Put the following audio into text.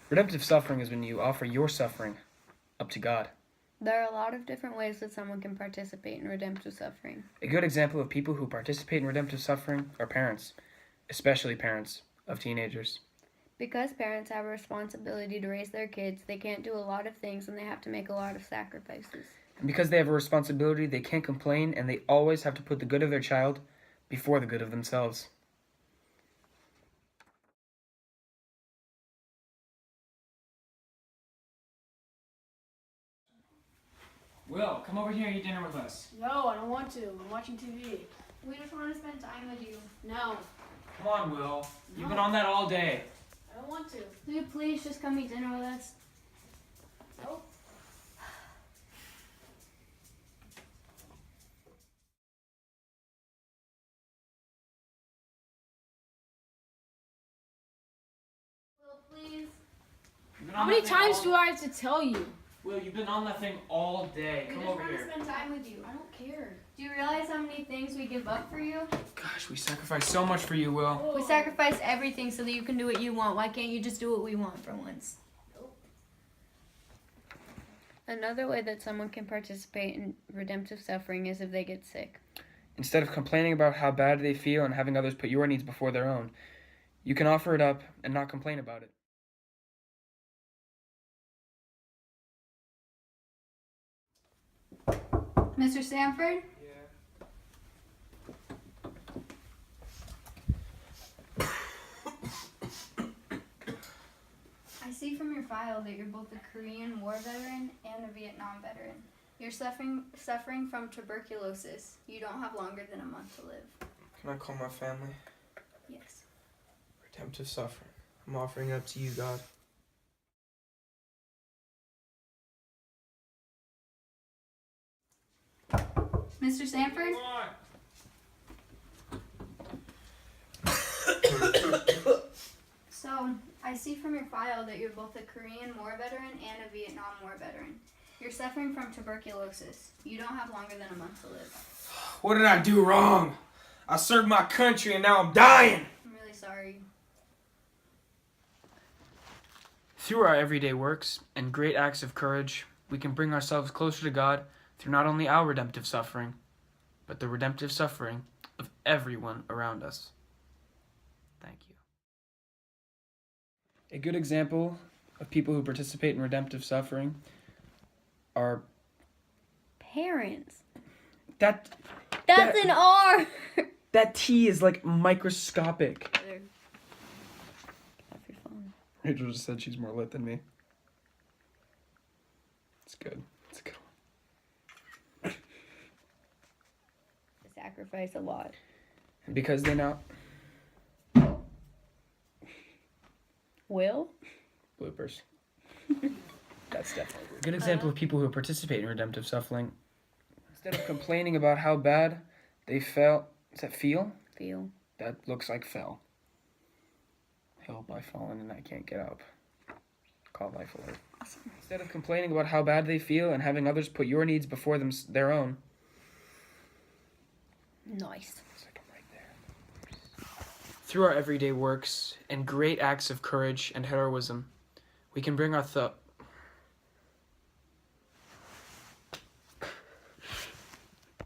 Redemptive suffering is when you offer your suffering up to God. There are a lot of different ways that someone can participate in redemptive suffering. A good example of people who participate in redemptive suffering are parents, especially parents of teenagers. Because parents have a responsibility to raise their kids, they can't do a lot of things and they have to make a lot of sacrifices. And because they have a responsibility, they can't complain, and they always have to put the good of their child before the good of themselves. Will, come over here and eat dinner with us. No, I don't want to. I'm watching TV. We just want to spend time with you. No, Come on, Will. You've been on that all day. I don't want to. Will you please just come eat dinner with us? Nope. Will, please? How many times do I have to tell you? Will, you've been on that thing all day. We Come just over want to here. spend time with you. I don't care. Do you realize how many things we give up for you? Gosh, we sacrificed so much for you, Will. We sacrifice everything so that you can do what you want. Why can't you just do what we want for once? Another way that someone can participate in redemptive suffering is if they get sick. Instead of complaining about how bad they feel and having others put your needs before their own, you can offer it up and not complain about it. Mr. Sanford? I see from your file that you're both a Korean War veteran and a Vietnam veteran. You're suffering from tuberculosis. You don't have longer than a month to live. Can I call my family? Yes. Redemptive suffering. I'm offering it up to you, God. Mr. Sanford? So, I see from your file that you're both a Korean War veteran and a Vietnam War veteran. You're suffering from tuberculosis. You don't have longer than a month to live. What did I do wrong? I served my country and now I'm dying. I'm really sorry. Through our everyday works and great acts of courage, we can bring ourselves closer to God through not only our redemptive suffering, but the redemptive suffering of everyone around us. Thank you. A good example of people who participate in redemptive suffering are Parents. That's an R! that T is like microscopic. There. Get off your phone. Rachel just said she's more lit than me. It's good. It's a good one. Sacrifice a lot. And because they now Will? bloopers. That's definitely a good example of people who participate in redemptive suffering. Instead of complaining about how bad they felt, is that feel? Feel. That looks like fell. Help, I've fallen and I can't get up. Call life alert. Instead of complaining about how bad they feel and having others put your needs before their own. Nice. It's like I'm right there. Through our everyday works and great acts of courage and heroism, we can bring